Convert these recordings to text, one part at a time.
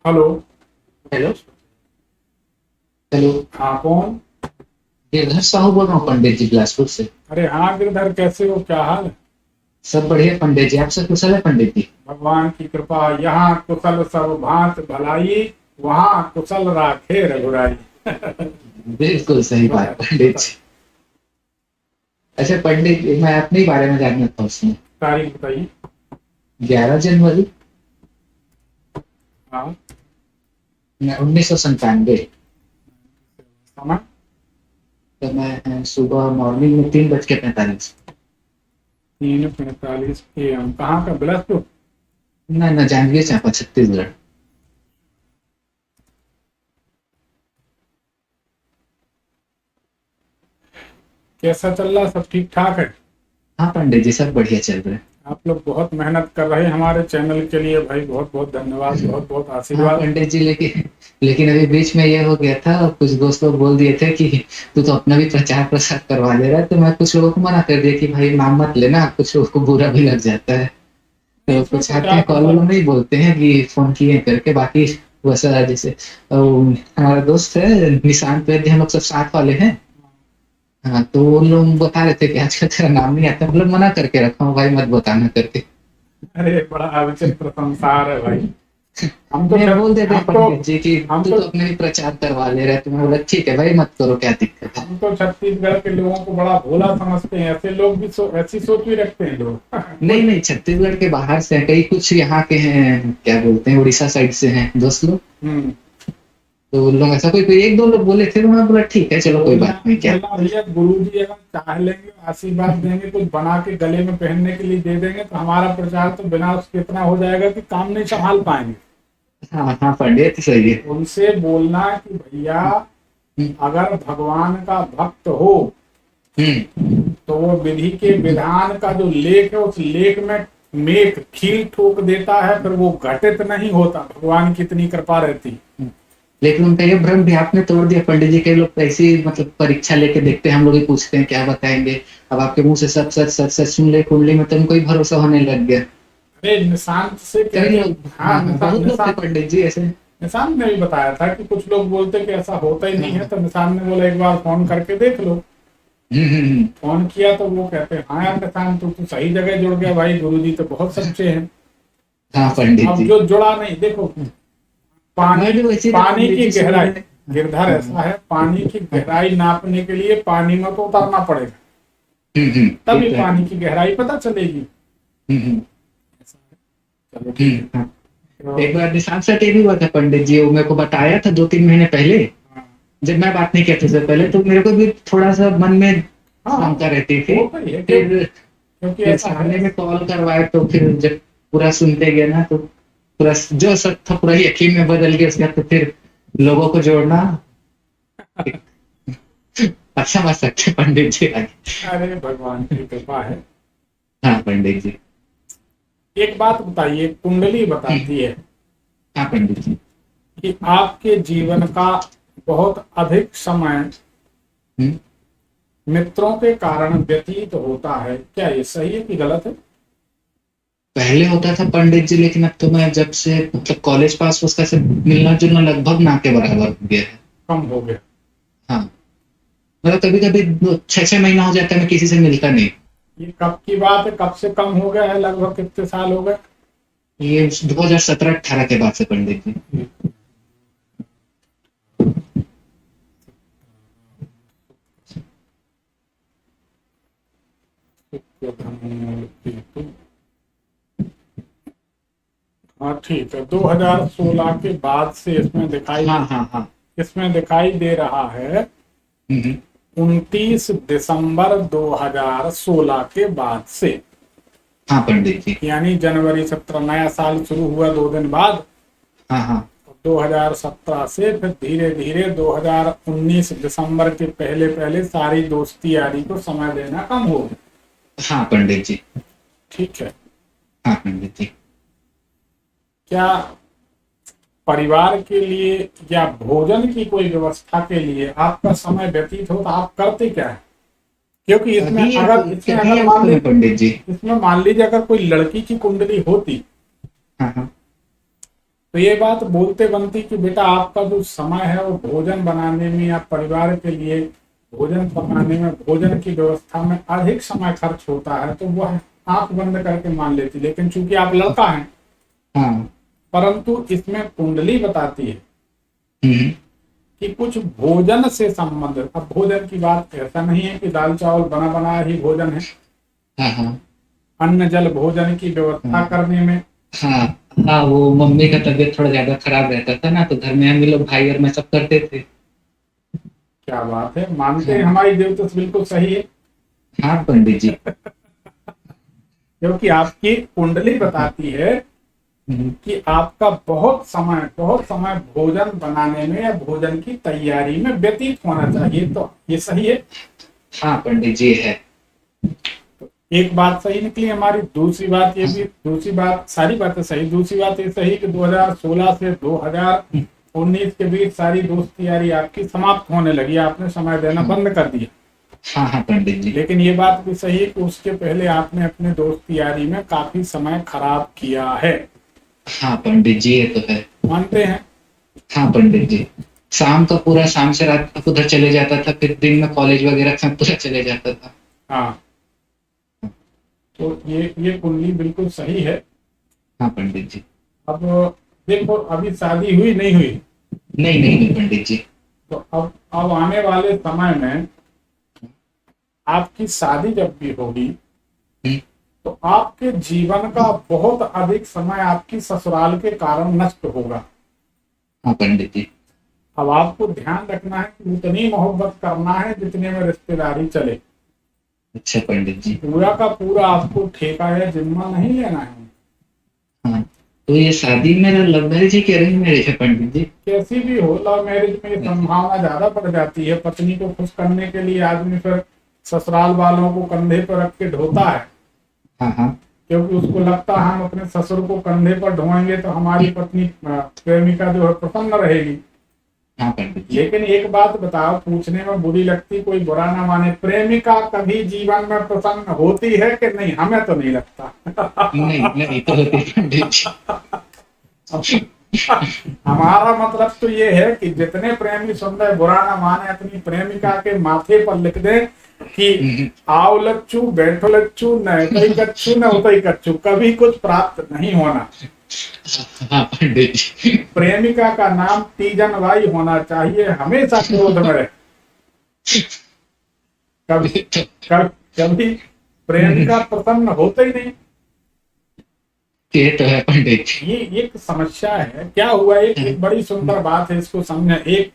Hello. Hello. Hello. हाँ, कौन? गिरधर साहू बोल रहा हूँ पंडित जी बिलासपुर से। अरे हाँ गिरधर, कैसे हो? क्या हाल है? सब बढ़िया पंडित जी, आपसे कुशल है पंडित जी? भगवान की कृपा। यहाँ कुशल सब भांत भलाई, वहाँ कुशल राखे रघुराई। बिल्कुल सही बात बता पंडित बता। जी। अच्छा पंडित जी, मैं अपने बारे में जानना था उसमें। तारीख बताइए। 11 जनवरी हाँ। 1997। समय? तो मैं सुबह मॉर्निंग में 3:45। 3:45 AM। कहाँ का? बिलासपुर? ना जांजगीर चांपा छत्तीसगढ़। कैसा चल रहा? सब ठीक ठाक है? हाँ पंडित जी, सब बढ़िया चल रहा आप लोग बहुत मेहनत कर रहे हैं हमारे चैनल के लिए भाई, बहुत बहुत धन्यवाद, है। बहुत बहुत हाँ आशीर्वाद। पंडित जी, लेकिन लेकिन अभी बीच में ये हो गया था और कुछ दोस्त लोग बोल दिए थे कि तू तो अपना भी प्रचार प्रसार करवा ले रहा है, तो मैं कुछ लोगों को मना कर दिया कि भाई नाम मत लेना, कुछ लोगों को बुरा भी लग जाता है। नहीं, तो इसमें कुछ आते प्रचार हैं कॉल प्रसार। वालों में ही बोलते हैं कि फोन किए करके, बाकी वैसा जैसे हमारा दोस्त है निशांत वैद्य, हम लोग सब साथ वाले हैं। हाँ, तो वो लोग बता रहे थे कि आजकल तेरा नाम नहीं आता, मतलब मना करके रखा हूँ भाई मत बताना करके। अरे बड़ा विचित्र संसार है भाई। हम तो मैं छत बोल देते हैं हम तो पंडित जी कि हम तू तो तो अपने भी प्रचार करवा ले रहा है, तो मैं बोला ठीक है भाई मत करो, क्या दिक्कत है। हम तो छत्तीसगढ़ के लोगों को बड़ा भोला समझते हैं। ऐसे लोग भी ऐसी सोच भी रखते हैं लोग। नहीं कुछ। नहीं, छत्तीसगढ़ के बाहर से हैं, कई कुछ यहाँ के हैं, क्या बोलते हैं, उड़ीसा साइड से हैं दोस्त लोग। हम्म। तो उन लोग ऐसा कोई कोई एक दो लोग बोले थे, तो मैं बोला ठीक है चलो कोई बोलना बात नहीं, क्या। बोलना भैया, गुरु जी अगर चाह लेंगे, आशीर्वाद देंगे, कुछ बना के गले में पहनने के लिए दे देंगे, तो हमारा प्रचार तो बिना उसके इतना हो जाएगा कि काम नहीं संभाल पाएंगे। हाँ हाँ पंडित सही है। उनसे बोलना कि भैया, हम्म अगर भगवान का भक्त हो हम्म। तो वो विधि के विधान का जो लेख है, उस लेख में मेघ खील ठोक देता है, फिर वो घटित नहीं होता। भगवान की इतनी कृपा रहती। हम्म। लेकिन उनका ये भ्रम भी आपने तोड़ दिया पंडित जी, कई लोग तो ऐसी मतलब परीक्षा लेके देखते हैं, हम लोग ही पूछते हैं क्या बताएंगे। अब आपके मुंह से सब सच सच सच सुन ले कुंडली में, तो उनको ही भरोसा होने लग गया। अरे निशांत से कई कहते। लोग, हाँ, हाँ हाँ, बहुत लोग थे निशांत पंडित जी ऐसे। निशांत ने भी बताया था कि कुछ लोग बोलते कि ऐसा होता ही हाँ नहीं है, हाँ। तो निशांत ने बोला एक बार फोन करके देख लो। हम्म। फोन किया तो वो कहते हैं हाँ यार निशांत, तू सही जगह जुड़ गया भाई, गुरुजी तो बहुत सच्चे हैं। हाँ पंडित अब जी। जो जुड़ा नहीं, देखो, पानी मैं भी वैसे ही था पानी पंडित की जी, शुरू गहराई। में। गिरधर हाँ ऐसा है, पानी की गहराई नापने के लिए पानी में तो उतरना पड़ेगा, ये तभी तो है पानी पंडित। की गहराई पता चलेगी। हम्म। ऐसा है। चलो ठीक है। हाँ। तो एक बार निशान सर ये भी हुआ था पंडित जी, वो मेरे को बताया था 2-3 महीने पहले। हाँ जब मैं बात नहीं किया था उससे पहले, तो मेरे को भी थोड़ा सा मन में हाँ, शंका रहती थी। होता ही है। क्यों? फिर क्योंकि फिर ऐसा है। सामने में कॉल करवाए, तो फिर जब पूरा सुनते गए ना, तो पूरा जो सच था पूरा यकीन में बदल गया उसके बाद। तो फिर लोगों को जोड़ना एक अच्छा मत सकते पंडित जी आगे। अरे भगवान की कृपा है। हाँ पंडित जी। एक बात बताइए, कुंडली हम्म, बताती है हाँ पंडित जी। कि आपके जीवन का बहुत अधिक समय हम्म, मित्रों के कारण व्यतीत होता है। क्या ये सही है कि गलत है? पहले होता था पंडित जी, लेकिन अब तो मैं जब से मतलब कॉलेज पास उसका से मिलना जुलना लगभग ना के बराबर हो गया है। कम हो गया? हाँ, मतलब कभी कभी 6-6 महीना हो जाता है मैं किसी से मिलता नहीं। ये कब की बात है? कब से कम हो गया है? लगभग कितने साल हो गए? ये 2017-18 के बाद से पंडित जी। हाँ ठीक है, 2016 के बाद से हाँ हाँ हाँ। इसमें दिखाई दे रहा है। हम्म। 29 दिसंबर 2016 के बाद से, हाँ पंडित जी। यानी जनवरी 17 नया साल शुरू हुआ 2 दिन बाद। हाँ हाँ। 2017 से फिर धीरे धीरे 2019 दिसंबर के पहले पहले सारी दोस्ती यारी को समय देना कम हो गया। हाँ पंडित जी। ठीक है। हाँ पंडित जी। क्या परिवार के लिए या भोजन की कोई व्यवस्था के लिए आपका समय व्यतीत हो तो आप करते क्या है? क्योंकि अभी इसमें कहीं अगर अब तो मैं पंडित जी। मान लीजिए अगर कोई लड़की की कुंडली होती, हाँ हाँ। तो ये बात बोलते बनती कि बेटा आपका जो समय है वो भोजन बनाने में या परिवार के लिए भोजन पकाने में, भोजन की व्यवस्था में अधिक समय खर्च होता है, तो वह आंख बंद करके मान लेती। लेकिन चूंकि आप लड़का हैं, हाँ। परंतु इसमें कुंडली बताती है हम्म। कि कुछ भोजन से संबंधित, अब भोजन की बात ऐसा नहीं है कि दाल चावल बना बनाया ही भोजन है, हाँ हाँ अन्न जल भोजन की व्यवस्था हाँ करने में। हाँ हाँ, वो मम्मी का तबीयत थोड़ा ज्यादा खराब रहता था ना, तो घर में हम लोग भाई और मैं सब करते थे। क्या बात है, मानते हैं हाँ हमारी देवता बिल्कुल सही है। हाँ पंडित जी। क्योंकि आपकी कुंडली हाँ। बताती है हम्म। कि आपका बहुत समय भोजन बनाने में या भोजन की तैयारी में व्यतीत होना चाहिए, तो ये सही है। हाँ पंडित जी है। तो एक बात सही निकली हमारी। दूसरी बात ये भी, दूसरी बात, सारी बातें सही, दूसरी बात ये सही कि 2016 से 2019 के बीच सारी दोस्ती यारी आपकी समाप्त होने लगी, आपने समय देना हाँ बंद कर दिया। हाँ हाँ पंडित जी। लेकिन ये बात भी सही है कि उसके पहले आपने अपने दोस्ती यारी में काफी समय खराब किया है। हाँ पंडित जी, ये तो है। मानते हैं। हाँ पंडित जी, शाम का पूरा, शाम से रात तक उधर चले जाता था, फिर दिन में कॉलेज वगैरह सब पूरा चले जाता था। हाँ, तो ये कुंडली बिल्कुल सही है। हाँ पंडित जी। अब देखो, अभी शादी हुई नहीं हुई, नहीं नहीं नहीं पंडित जी। तो अब आने वाले समय में आपकी शादी जब भी होगी, हम्म। तो आपके जीवन का बहुत अधिक समय आपकी ससुराल के कारण नष्ट होगा। हाँ पंडित जी। अब आपको ध्यान रखना है कि उतनी मोहब्बत करना है जितने में रिश्तेदारी चले। अच्छा पंडित जी। पूरा का पूरा आपको ठेका या जिम्मा नहीं लेना है। हाँ, तो ये शादी मेरा लव मैरिज है कि अरेंज मैरिज है पंडित जी? कैसी भी हो, लव मैरिज में संभावना ज्यादा बढ़ जाती है। पत्नी को खुश करने के लिए आदमी फिर ससुराल वालों को कंधे पर रख के ढोता है, हाँ हाँ क्योंकि उसको लगता है हम अपने ससुर को कंधे पर ढोएंगे तो हमारी पत्नी प्रेमिका जो है प्रसन्न रहेगी। हाँ पंडित जी। लेकिन एक बात बताओ, पूछने में बुरी लगती, कोई बुरा ना माने, प्रेमिका कभी जीवन में प्रसन्न होती है कि नहीं? हमें तो नहीं लगता। नहीं नहीं, तो होती है पंडित जी। हमारा मतलब तो ये है कि जितने प्रेमी सुन रहे, बुरा ना माने, अपनी प्रेमिका के माथे पर लिख दे कि आओ लच्चू, बैठो लच्चू, न उतई कच्चू न उतई कच्चू, कभी कुछ प्राप्त नहीं होना। हाँ पंडित जी। प्रेमिका का नाम तीजन बाई होना चाहिए, हमेशा क्रोध में रहे। कभी कभी प्रेमिका प्रसन्न होते ही नहीं। ये तो है पंडित जी। ये एक समस्या है। क्या हुआ, एक बड़ी सुंदर बात है, इसको समझे।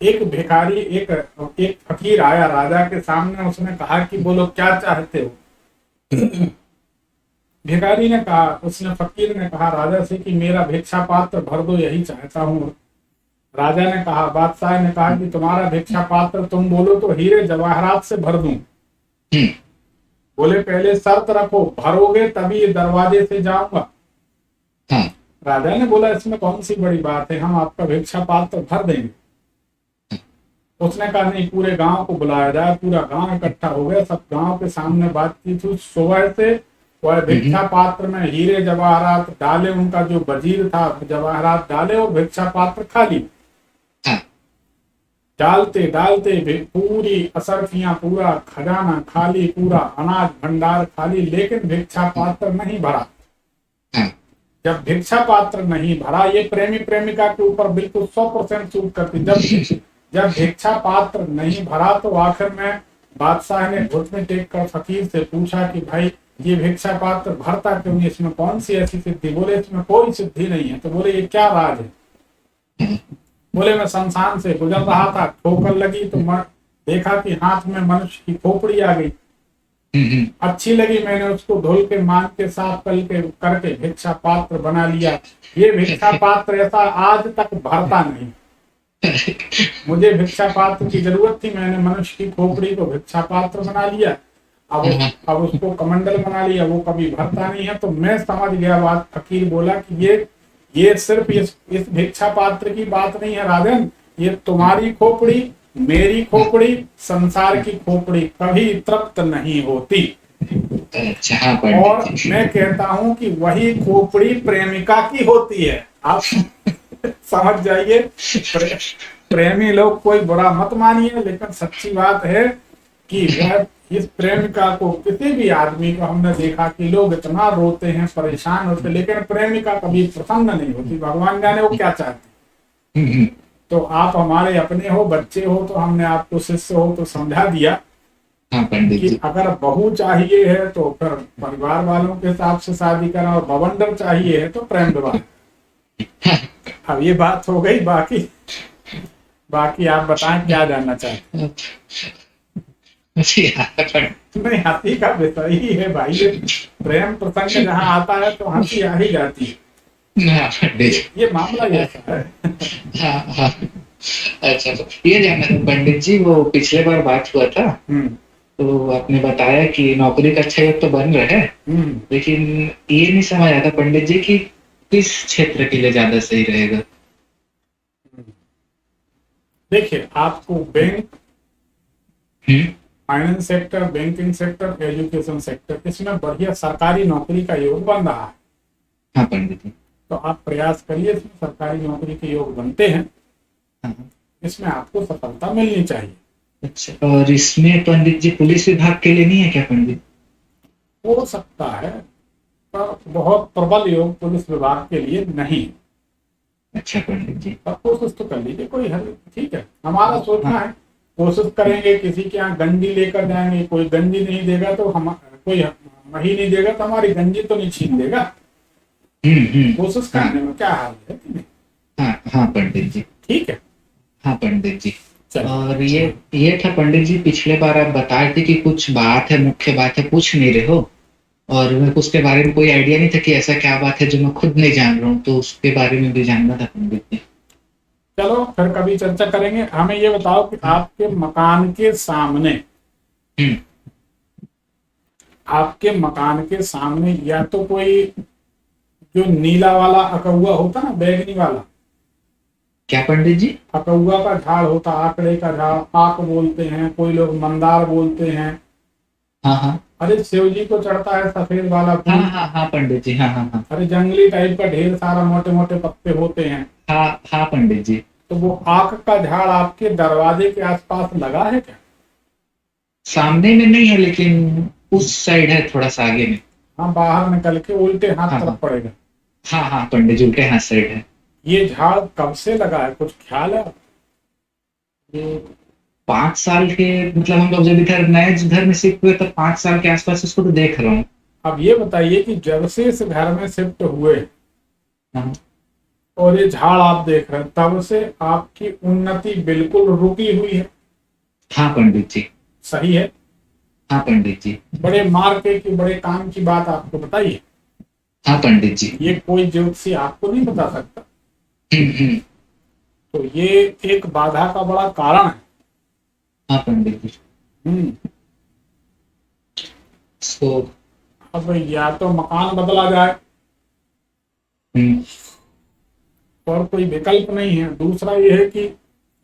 एक भिखारी, एक फकीर आया राजा के सामने, उसने कहा कि बोलो क्या चाहते हो। भिखारी ने कहा, उसने फकीर ने कहा राजा से कि मेरा भिक्षा पात्र भर दो, यही चाहता हूँ। राजा ने कहा, बादशाह ने कहा कि तुम्हारा भिक्षा पात्र तुम बोलो तो हीरे जवाहरात से भर दूं। बोले पहले शर्त रखो, भरोगे तभी ये दरवाजे से जाऊंगा। हाँ राजा ने बोला इसमें कौन सी बड़ी बात है, हम आपका भिक्षा पात्र भर देंगे। उसने कहा नहीं, पूरे गांव को बुलाया जाए। पूरा गांव इकट्ठा हो गया, सब गांव के सामने बातचीत हुई। सुबह से वह भिक्षा पात्र में हीरे जवाहरात डाले, उनका जो वजीर था जवाहरात डाले, और भिक्षा पात्र खाली। हाँ डालते डालते पूरी असरफियां, पूरा खजाना खाली, पूरा अनाज भंडार खाली, लेकिन भिक्षा पात्र नहीं भरा। हाँ जब भिक्षा पात्र नहीं भरा, ये प्रेमी प्रेमिका के ऊपर बिल्कुल 100% सूट करती। जब भिक्षा पात्र नहीं भरा, तो आखिर में बादशाह ने घुटने टेक कर फकीर से पूछा कि भाई ये भिक्षा पात्र भरता क्यों नहीं, इसमें कौन सी ऐसी सिद्धि? बोले इसमें कोई सिद्धि नहीं है। तो बोले ये क्या राज है? बोले मैं शमशान से गुजर रहा था, ठोकर लगी तो देखा कि हाथ में मनुष्य की खोपड़ी आ गई। अच्छी लगी, मैंने उसको धुल के मांग के साफ करके भिक्षा पात्र बना लिया। ये भिक्षा पात्र ऐसा आज तक भरता नहीं। मुझे भिक्षा पात्र की जरूरत थी, मैंने मनुष्य की खोपड़ी को भिक्षा पात्र बना लिया। अब उसको कमंडल बना लिया, वो कभी भरता नहीं है। तो मैं समझ गया बात। फकीर बोला कि ये सिर्फ इस भिक्षा पात्र की बात नहीं है राजन, ये तुम्हारी खोपड़ी, मेरी खोपड़ी, संसार की खोपड़ी कभी तृप्त नहीं होती। अच्छा हाँ और पंडित जी। मैं कहता हूं कि वही खोपड़ी प्रेमिका की होती है। आप समझ जाइए। प्रे, प्रेमी लोग कोई बुरा मत मानिए, लेकिन सच्ची बात है कि वह इस प्रेमिका को, किसी भी आदमी को हमने देखा कि लोग इतना रोते हैं, परेशान होते, लेकिन प्रेमिका कभी प्रसन्न नहीं होती। भगवान जाने वो क्या चाहती। हम्म। तो आप हमारे अपने हो, बच्चे हो, तो हमने आपको शिष्य हो तो समझा दिया हाँ पंडित कि जी। अगर बहू चाहिए है तो फिर परिवार वालों के हिसाब से शादी करा, और बवंडर चाहिए है तो प्रेम विवाह। अब ये बात हो गई। बाकी बाकी आप बताएं क्या जानना चाहते जी हाँ हैं। नहीं, हंसी का विषय ही है भाई ये। प्रेम प्रसंग जहाँ आता है तो हंसी आ ही जाती है। हाँ पंडित। ये मामला ही ऐसा है। हाँ हाँ। अच्छा तो ये जानना था पंडित जी, वो पिछले बार बात हुआ था, हम्म। तो आपने बताया कि नौकरी का अच्छा योग तो बन रहा है, हम्म। लेकिन ये नहीं समझ आता पंडित जी कि किस क्षेत्र के लिए ज्यादा सही रहेगा। देखिए, आपको bank, hmm. Finance sector, banking sector, education sector, इसमें बढ़िया सरकारी नौकरी का योग बन रहा है। हाँ पंडित जी। तो आप प्रयास करिए, इसमें सरकारी नौकरी के योग बनते हैं, हाँ। इसमें आपको सफलता मिलनी चाहिए। अच्छा, और इसमें पंडित जी पुलिस विभाग के लिए नहीं है क्या पंडित? हो सकता है, पर बहुत प्रबल योग पुलिस विभाग के लिए नहीं। अच्छा पंडित जी। पर कोशिश तो कर लीजिए, कोई हल। ठीक है, हमारा सोचना हाँ। है, कोशिश करेंगे। किसी के यहाँ गंजी लेकर जाएंगे, कोई गंजी नहीं देगा तो हम, कोई मही नहीं देगा तो हमारी गंजी तो नहीं छीन देगा। हम्म। कोशिश हाँ करने में क्या हाल है कि नहीं? हाँ हाँ पंडित जी। ठीक है, हाँ पंडित जी। चलिए। और ये था पंडित जी, पिछले बार आप बता रहे थे कि कुछ बात है, मुख्य बात है, पूछ नहीं रहे हो, और मेरे को उसके बारे में कोई आइडिया नहीं था कि ऐसा क्या बात है जो मैं खुद नहीं जान रहा हूँ, तो उसके बारे में भी जानना था पंडित जी। चलो फिर कभी चर्चा करेंगे। हमें ये बताओ कि हाँ। आपके मकान के सामने, हम्म। आपके मकान के सामने या तो कोई जो नीला वाला अकहुआ होता ना, बैगनी वाला क्या पंडित जी? अकहुआ का झाड़ होता, आकड़े का झाड़, आक बोलते हैं, कोई लोग मंदार बोलते हैं। हाँ हाँ अरे शिव जी को चढ़ता है सफेद वाला हाँ फूल। हाँ हाँ पंडित जी। हाँ हाँ हाँ अरे जंगली टाइप का ढेर सारा मोटे मोटे पत्ते होते हैं। हाँ हाँ पंडित जी। तो वो आक का झाड़ आपके दरवाजे के आसपास लगा है क्या? सामने में नहीं है, लेकिन उस साइड है, थोड़ा सा आगे में। हाँ, बाहर निकल के उल्टे हाथ हाँ तरफ हाँ पड़ेगा। हाँ हाँ पंडित जी, उल्टे हाथ साइड है। ये झाड़ कब से लगा है, कुछ ख्याल है? ये 5 साल के, मतलब हम लोग जब इधर नए घर में शिफ्ट हुए, तब 5 साल के आसपास इसको तो देख रहा हूँ। अब ये बताइए कि जब से इस घर में शिफ्ट हुए हाँ और ये झाड़ आप देख रहे हैं, तब से आपकी उन्नति बिल्कुल रुकी हुई है। हाँ पंडित जी। सही है। हाँ पंडित जी। बड़े मार्के की, बड़े काम की बात आपको बताइए। हाँ पंडित जी। ये कोई ज्योतिषी आपको नहीं बता सकता। हम्म। तो ये एक बाधा का बड़ा कारण है। हाँ पंडित जी। हम्म। सो अब या तो मकान बदला जाए, हम्म। और कोई विकल्प नहीं है। दूसरा ये है कि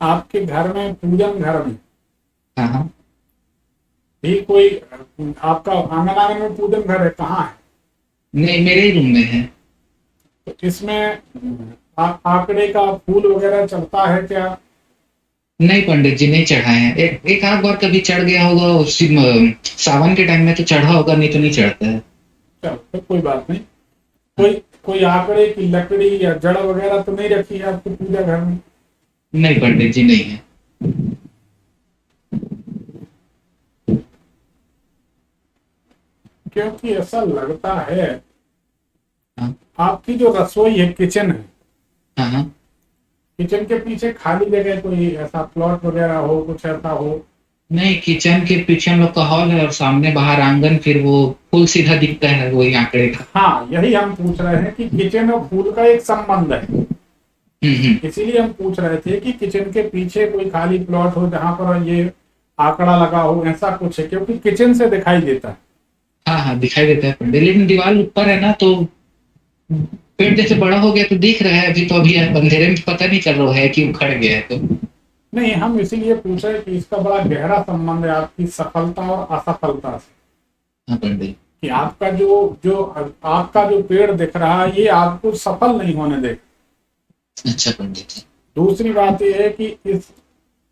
आपके घर में, पूजन घर में हाँ हाँ। भी कोई, आपका आंगन, आंगन में पूजन घर है, कहाँ है? नहीं, मेरे ही रूम में है। तो इसमें आंकड़े का फूल वगैरह चलता है क्या? नहीं पंडित जी, नहीं चढ़ाए हैं। एक आध बार कभी चढ़ गया होगा, उसी सावन के टाइम में तो चढ़ा होगा, नहीं तो नहीं चढ़ता है। चलो तो कोई बात नहीं। कोई कोई आंकड़े की लकड़ी या जड़ वगैरह तो नहीं रखी है आपकी पूजा घर में? नहीं पंडित जी, नहीं है। क्योंकि ऐसा लगता है, हाँ आपकी जो रसोई है, किचन है, हाँ हाँ। किचन के पीछे खाली जगह कोई ऐसा प्लॉट वगैरह हो, कुछ ऐसा हो? नहीं, किचन के पीछे हम लोग का हॉल है, और सामने बाहर आंगन, फिर वो फूल सीधा दिखता है, वही आंकड़े का। हाँ, यही हम पूछ रहे हैं कि किचन और फूल का एक संबंध है। इसीलिए हम पूछ रहे थे कि किचन के पीछे कोई खाली प्लॉट हो जहां पर ये आंकड़ा लगा हो, ऐसा कुछ है? क्योंकि किचन से दिखाई देता है। हाँ हाँ दिखाई देता है पंडित, लेकिन दीवार ऊपर है ना, तो पेड़ जैसे बड़ा हो गया तो दिख रहा है, अभी तो अभी अंधेरे में पता नहीं चल रहा है कि उखड़ गया है तो। नहीं, हम इसीलिए पूछ रहे कि इसका बड़ा गहरा संबंध है आपकी सफलता और असफलता से। हाँ पंडित। कि आपका जो जो आपका जो पेड़ दिख रहा है ये आपको सफल नहीं होने देगा। अच्छा पंडित जी। दूसरी बात यह है कि इस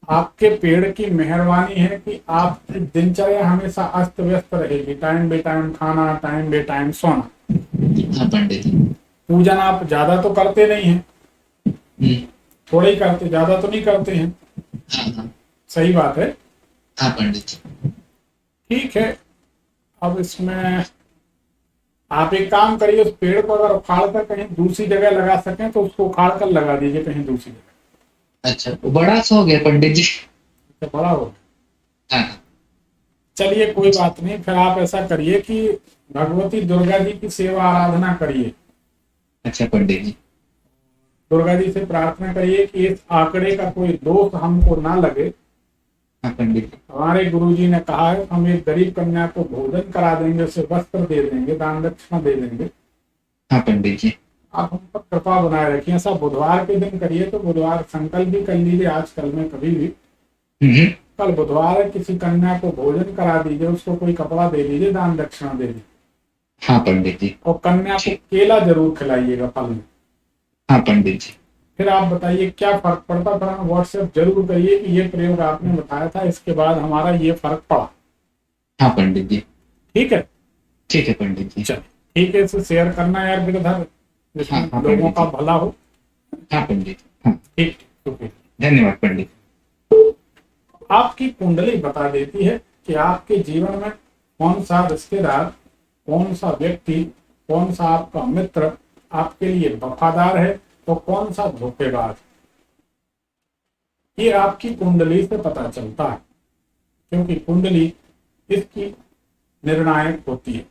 आपके पेड़ की मेहरबानी है कि आपकी दिनचर्या हमेशा अस्त व्यस्त रहेगी, टाइम बे टाइम खाना, टाइम बे टाइम सोना। हाँ पंडित जी। पूजन आप ज्यादा तो करते नहीं हैं, हम्म, थोड़ा ही करते, ज्यादा तो नहीं करते हैं। हाँ हाँ। सही बात है। हाँ पंडित जी। ठीक है, अब इसमें आप एक काम करिए, उस पेड़ को अगर उखाड़ कर कहीं दूसरी जगह लगा सकें तो उसको उखाड़ कर लगा दीजिए कहीं दूसरी जगह। अच्छा, वो बड़ा सा हो गया पंडित जी। तो बड़ा हो, हाँ हाँ। चलिए कोई बात नहीं, फिर आप ऐसा करिए कि भगवती दुर्गा जी की सेवा आराधना करिए। अच्छा पंडित जी। दुर्गा जी से प्रार्थना करिए कि इस आंकड़े का कोई दोष हमको ना लगे। हाँ पंडित जी। हमारे गुरुजी ने कहा है हम एक गरीब कन्या को भोजन करा देंगे, उसे वस्त्र दे देंगे, दान दक्षिणा दे देंगे। हाँ पंडित जी। आप हम पर कृपा बनाए रखिए। ऐसा बुधवार के दिन करिए, तो बुधवार संकल्प भी कर लीजिए आज कल में कभी भी। हम्म, कल बुधवार है, किसी कन्या को भोजन करा दीजिए, उसको कोई कपड़ा दे दीजिए, दान दक्षिणा दे दीजिए। हाँ पंडित जी। और कन्या को केला जरूर खिलाइएगा फल में। हाँ पंडित जी। फिर आप बताइए क्या फर्क पड़ता, फिर हमें व्हाट्सएप जरूर करिए कि ये प्रयोग आपने बताया था, इसके बाद हमारा ये फर्क पड़ा। हाँ पंडित जी। ठीक है, ठीक है पंडित जी। चलिए ठीक है, इसे शेयर करना यार गिरधर, जिसमें हाँ, हाँ, लोगों का पंडित भला हो। हाँ पंडित। हाँ, ठीक ठीक। धन्यवाद पंडित। आपकी कुंडली बता देती है कि आपके जीवन में कौन सा रिश्तेदार, कौन सा व्यक्ति, कौन सा आपका मित्र आपके लिए वफादार है तो कौन सा धोखेबाज। ये आपकी कुंडली से पता चलता है, क्योंकि कुंडली इसकी निर्णायक होती है।